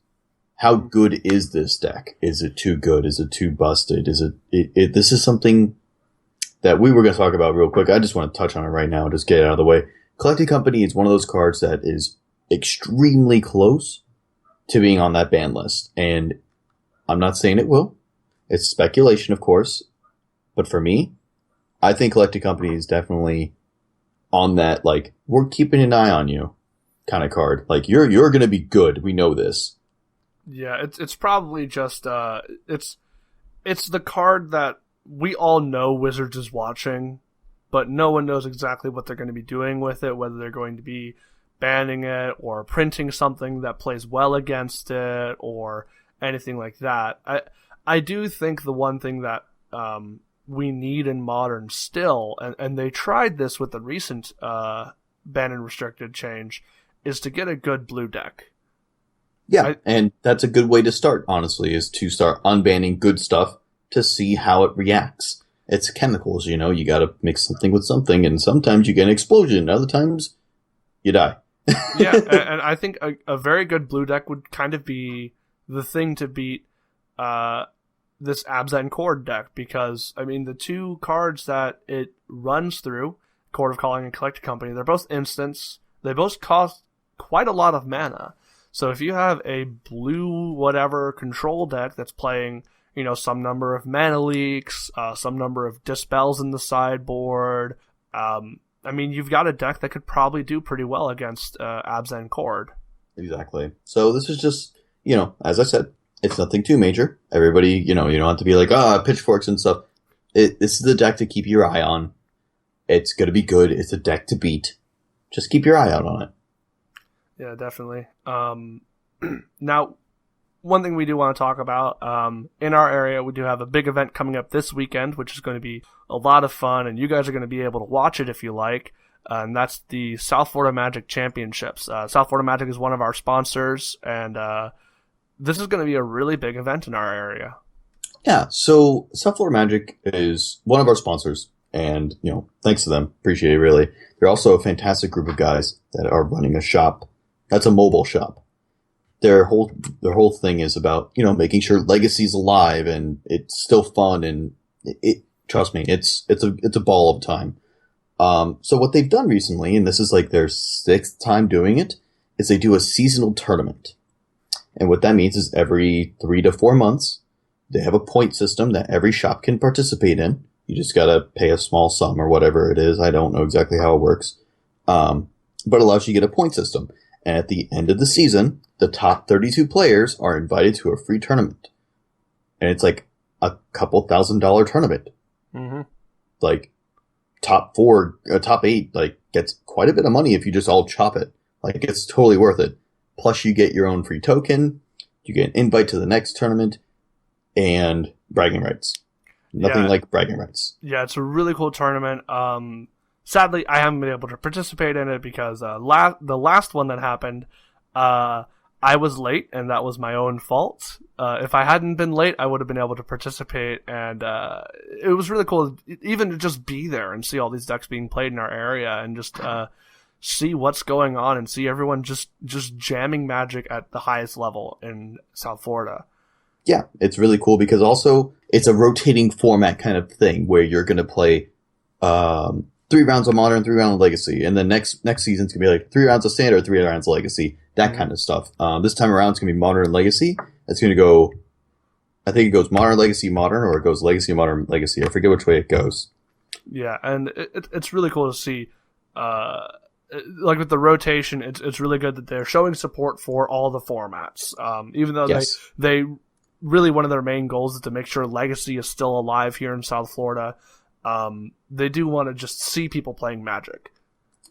How good is this deck? Is it too good? Is it too busted? This is something that we were going to talk about real quick. I just want to touch on it right now, just get it out of the way. Collecting Company is one of those cards that is extremely close to being on that ban list. And I'm not saying it will. It's speculation, of course. But for me, I think Collecting Company is definitely on that, like, we're keeping an eye on you kind of card. Like, you're going to be good. We know this. Yeah, it's probably just, it's the card that we all know Wizards is watching, but no one knows exactly what they're going to be doing with it, whether they're going to be banning it or printing something that plays well against it or anything like that. I do think the one thing that we need in Modern still, and they tried this with the recent ban and restricted change, is to get a good blue deck. Yeah, and that's a good way to start, honestly, is to start unbanning good stuff to see how it reacts. It's chemicals, you gotta mix something with something, and sometimes you get an explosion, other times you die. Yeah, and I think a very good blue deck would kind of be the thing to beat this Abzan Chord deck, because, I mean, the 2 cards that it runs through, Chord of Calling and Collecting Company, they're both instants. They both cost quite a lot of mana. So if you have a blue whatever control deck that's playing, some number of mana leaks, some number of dispels in the sideboard, I mean, you've got a deck that could probably do pretty well against Abzan Chord. Exactly. So this is just, as I said, it's nothing too major. Everybody, you don't have to be like, pitchforks and stuff. This is the deck to keep your eye on. It's going to be good. It's a deck to beat. Just keep your eye out on it. Yeah, definitely. Now, one thing we do want to talk about, in our area, we do have a big event coming up this weekend, which is going to be a lot of fun, and you guys are going to be able to watch it if you like, and that's the South Florida Magic Championships. South Florida Magic is one of our sponsors, and this is going to be a really big event in our area. Yeah, so South Florida Magic is one of our sponsors, and, thanks to them. Appreciate it, really. They're also a fantastic group of guys that are running a shop. That's a mobile shop. Their whole thing is about, making sure Legacy's alive and it's still fun, and it trust me, it's a ball of time. So what they've done recently, and this is like their 6th time doing it, is they do a seasonal tournament. And what that means is every 3 to 4 months, they have a point system that every shop can participate in. You just gotta pay a small sum or whatever it is. I don't know exactly how it works. But it allows you to get a point system. And at the end of the season, the top 32 players are invited to a free tournament. And it's like a couple $1,000 tournament. Mm-hmm. Like, top 8, like, gets quite a bit of money if you just all chop it. Like, it's totally worth it. Plus, you get your own free token, you get an invite to the next tournament, and bragging rights. Nothing like bragging rights. Yeah, it's a really cool tournament. Sadly, I haven't been able to participate in it because the last one that happened, I was late, and that was my own fault. If I hadn't been late, I would have been able to participate, and it was really cool even to just be there and see all these decks being played in our area, and just see what's going on and see everyone just jamming Magic at the highest level in South Florida. Yeah, it's really cool because also it's a rotating format kind of thing where you're going to play 3 rounds of Modern, 3 rounds of Legacy, and then next season's going to be like 3 rounds of Standard, 3 rounds of Legacy, that kind of stuff. This time around it's going to be Modern and Legacy. It's going to go, I think it goes Modern, Legacy, Modern, or it goes Legacy, Modern, Legacy. I forget which way it goes. Yeah, and it's really cool to see. Like with the rotation, it's really good that they're showing support for all the formats. Even though they really, one of their main goals is to make sure Legacy is still alive here in South Florida. They do want to just see people playing Magic.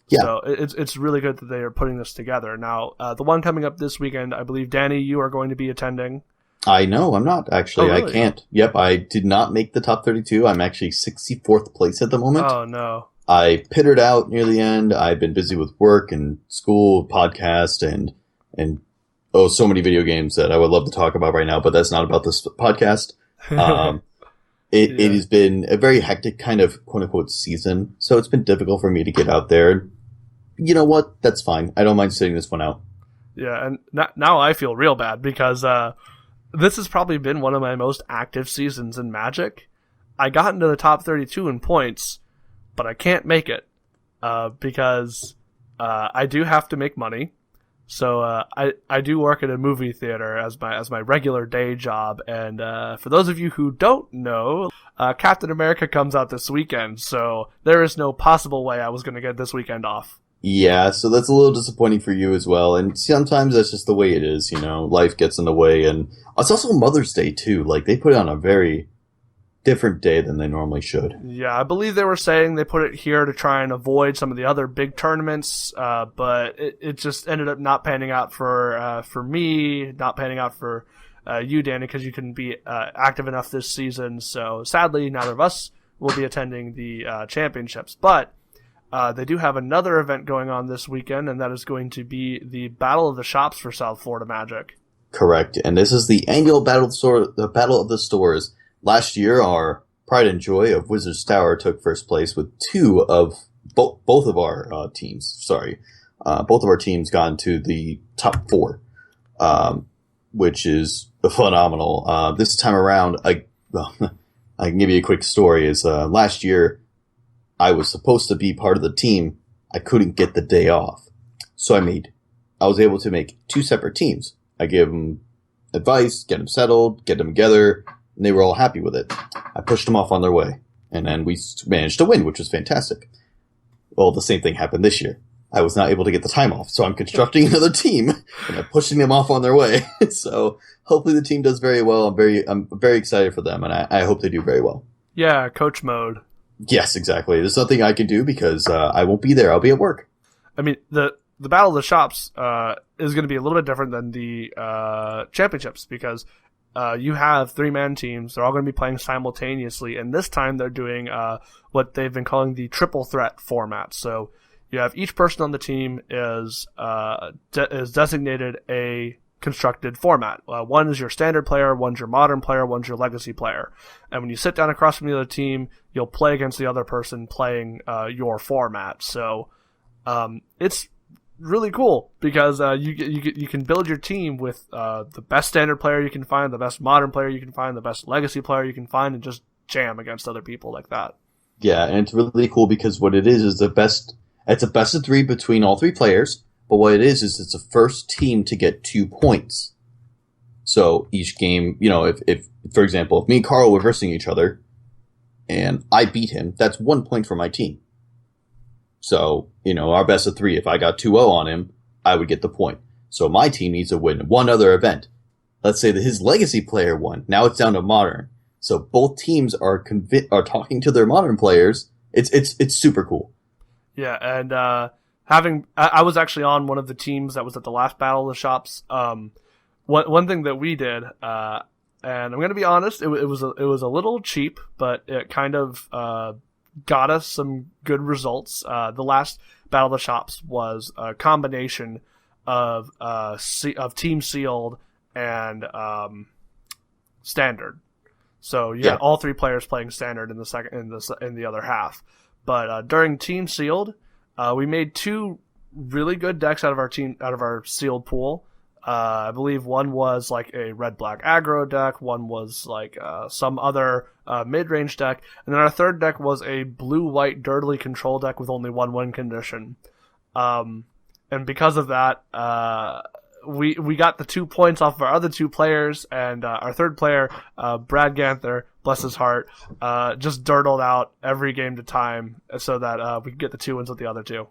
Yeah. So it's really good that they are putting this together. Now, the one coming up this weekend, I believe, Danny, you are going to be attending. I know, I'm not, actually. Oh, really? I can't. Yep, I did not make the top 32. I'm actually 64th place at the moment. Oh, no. I pittered out near the end. I've been busy with work and school, podcast, and so many video games that I would love to talk about right now, but that's not about this podcast. It has been a very hectic kind of quote unquote season, so it's been difficult for me to get out there. You know what? That's fine. I don't mind sitting this one out. Yeah, and now I feel real bad because this has probably been one of my most active seasons in Magic. I got into the top 32 in points, but I can't make it because I do have to make money. So I do work at a movie theater as my regular day job, and for those of you who don't know, Captain America comes out this weekend, so there is no possible way I was going to get this weekend off. Yeah, so that's a little disappointing for you as well, and sometimes that's just the way it is, life gets in the way, and it's also Mother's Day too, like they put it on a very different day than they normally should. Yeah, I believe they were saying they put it here to try and avoid some of the other big tournaments, but it just ended up not panning out for me, not panning out for you, Danny, because you couldn't be active enough this season. So sadly, neither of us will be attending the championships. But they do have another event going on this weekend, and that is going to be the Battle of the Shops for South Florida Magic. Correct, and this is the annual Battle of the Stores. Last year, our pride and joy of Wizards Tower took first place with both of our teams. Both of our teams got into the top 4, which is phenomenal. This time around, I can give you a quick story. Last year, I was supposed to be part of the team. I couldn't get the day off, so I was able to make 2 separate teams. I gave them advice, get them settled, get them together. And they were all happy with it. I pushed them off on their way, and then we managed to win, which was fantastic. Well, the same thing happened this year. I was not able to get the time off, so I'm constructing another team, and I'm pushing them off on their way. So hopefully the team does very well. I'm very excited for them, and I hope they do very well. Yeah, coach mode. Yes, exactly. There's nothing I can do because I won't be there. I'll be at work. I mean, the Battle of the Shops is going to be a little bit different than the championships because you have 3-man teams. They're all going to be playing simultaneously, and this time they're doing what they've been calling the triple threat format. So you have each person on the team is designated a constructed format. One is your standard player, one's your modern player, one's your legacy player. And when you sit down across from the other team, you'll play against the other person playing your format. So it's really cool because you can build your team with the best standard player you can find, the best modern player you can find, the best legacy player you can find, and just jam against other people like that. Yeah, and it's really cool because what it is it's a best of 3 between all 3 players, but what it is it's the first team to get 2 points. So each game, if for example, if me and Carl were versing each other and I beat him, that's 1 point for my team. So, our best of 3, if I got 2-0 on him, I would get the point. So my team needs to win one other event. Let's say that his legacy player won. Now it's down to modern. So both teams are talking to their modern players. It's super cool. Yeah, and I was actually on one of the teams that was at the last Battle of the Shops. One thing that we did, and I'm going to be honest, it was a little cheap, but it kind of got us some good results. The last Battle of the Shops was a combination of Team Sealed and Standard. So you had all 3 players playing Standard in the other half. But during Team Sealed, we made 2 really good decks out of our sealed pool. I believe one was like a red-black aggro deck, one was like some other mid-range deck, and then our third deck was a blue-white dirtily control deck with only 1 win condition. And because of that, we got the 2 points off of our other 2 players, and our third player, Brad Ganther, bless his heart, just dirtled out every game to time so that we could get the 2 wins with the other 2.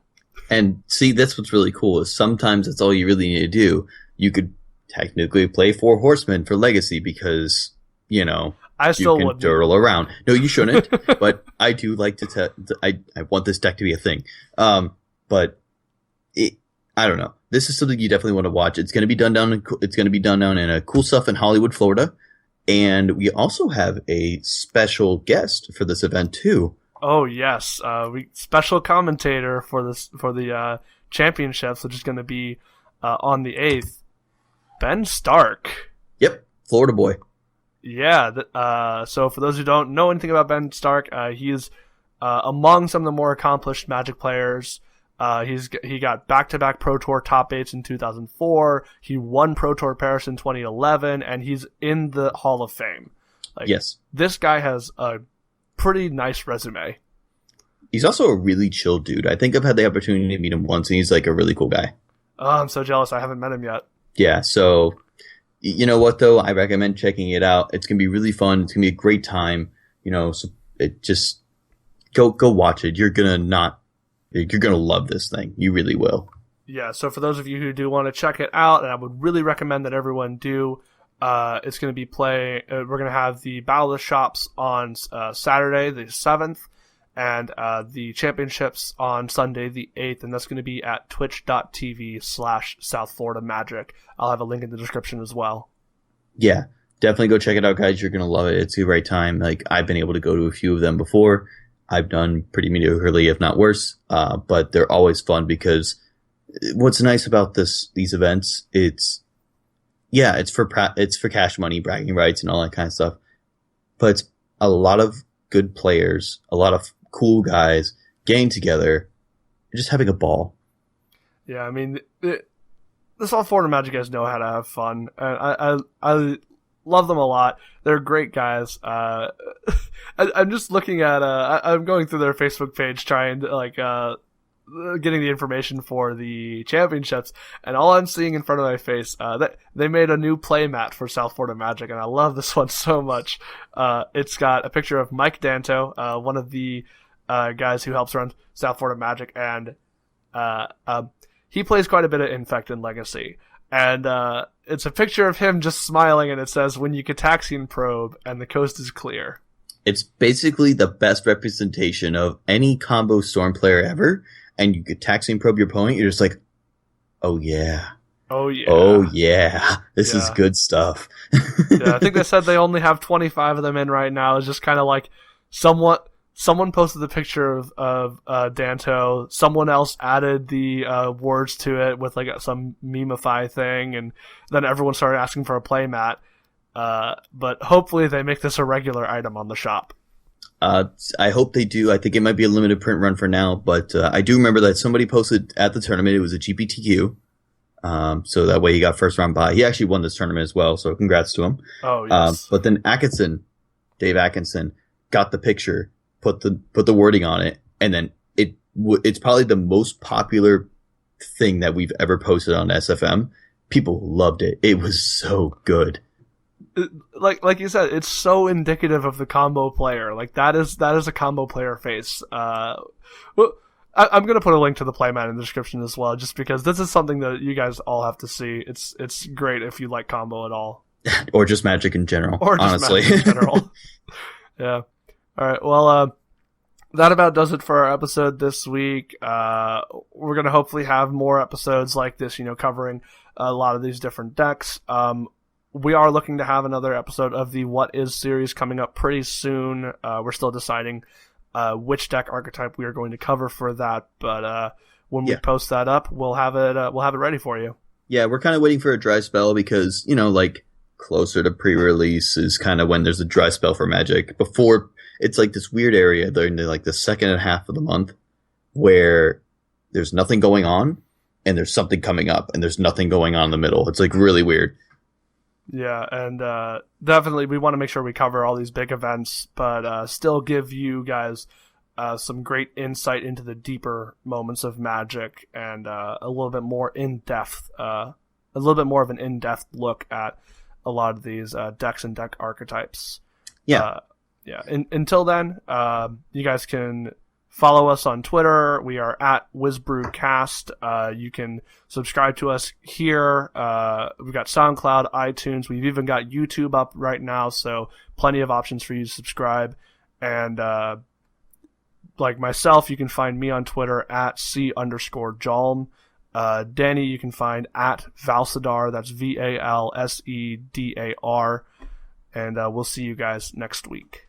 And see, that's what's really cool is sometimes that's all you really need to do. You could technically play 4 Horsemen for Legacy because, I still you can dirtle around. No, you shouldn't, but I do like to I want this deck to be a thing. But I don't know. This is something you definitely want to watch. It's going to be done down in a cool stuff in Hollywood, Florida. And we also have a special guest for this event too. Oh yes, we special commentator for the championships, which is going to be on the 8th. Ben Stark. Yep, Florida boy. Yeah. So for those who don't know anything about Ben Stark, he is among some of the more accomplished Magic players. He got back-to-back Pro Tour top 8s in 2004. He won Pro Tour Paris in 2011, and he's in the Hall of Fame. Yes. This guy has a pretty nice resume. He's also a really chill dude. I think I've had the opportunity to meet him once, and he's like a really cool guy. Oh, I'm so jealous. I haven't met him yet. Yeah, so you know what, though? I recommend checking it out. It's going to be really fun. It's going to be a great time. So it just go watch it. You're going to love this thing. You really will. Yeah, so for those of you who do want to check it out, and I would really recommend that everyone do, it's going to be we're going to have the Battle of the Shops on Saturday, the 7th, and the championships on Sunday, the 8th, and that's going to be at twitch.tv/South Florida Magic. I'll have a link in the description as well. Yeah, definitely go check it out, guys. You're going to love it. It's a great time. I've been able to go to a few of them before. I've done pretty mediocrely, if not worse, but they're always fun because what's nice about these events, it's for cash money, bragging rights, and all that kind of stuff. But it's a lot of good players, a lot of cool guys getting together, just having a ball. Yeah, I mean, the South Florida Magic guys know how to have fun. I love them a lot. They're great guys. I'm just looking at I'm going through their Facebook page trying to getting the information for the championships, and all I'm seeing in front of my face, that they made a new playmat for South Florida Magic, and I love this one so much. It's got a picture of Mike Danto, one of the guys who helps run South Florida Magic, and he plays quite a bit of Infect and Legacy. And it's a picture of him just smiling, and it says, "When you Cataxian probe and the coast is clear." It's basically the best representation of any combo Storm player ever, and you Cataxian probe your opponent, you're just like, oh yeah. Oh yeah. Oh yeah. This is good stuff. Yeah, I think they said they only have 25 of them in right now. It's just kind of like someone posted the picture of Danto. Someone else added the words to it with some memify thing, and then everyone started asking for a playmat. But hopefully they make this a regular item on the shop. I hope they do. I think it might be a limited print run for now, but I do remember that somebody posted at the tournament. It was a GPTQ. So that way he got first round bye. He actually won this tournament as well, so congrats to him. Oh, yes. But then Dave Atkinson, got the picture, put the wording on it, and then it's probably the most popular thing that we've ever posted on SFM. People loved it. It was so good. Like you said, it's so indicative of the combo player. That is a combo player face. Well, I'm gonna put a link to the playmat in the description as well, just because this is something that you guys all have to see. It's great if you like combo at all, or just Magic in general. Or just honestly, Magic in general. Yeah. All right. Well, that about does it for our episode this week. We're gonna hopefully have more episodes like this, covering a lot of these different decks. We are looking to have another episode of the What Is series coming up pretty soon. We're still deciding which deck archetype we are going to cover for that, but when we post that up, we'll have it ready for you. Yeah, we're kind of waiting for a dry spell because, closer to pre-release is kind of when there's a dry spell for Magic. Before, it's this weird area during the second half of the month where there's nothing going on and there's something coming up and there's nothing going on in the middle. It's really weird. Yeah, and definitely we want to make sure we cover all these big events, but still give you guys some great insight into the deeper moments of Magic and a little bit more in-depth, a little bit more of an in-depth look at a lot of these decks and deck archetypes. Yeah. Until then, you guys can follow us on Twitter. We are at WizBrewCast. You can subscribe to us here. We've got SoundCloud, iTunes. We've even got YouTube up right now, so plenty of options for you to subscribe. And like myself, you can find me on Twitter at C_Jalm. Danny, you can find at Valsedar. That's VALSEDAR. And we'll see you guys next week.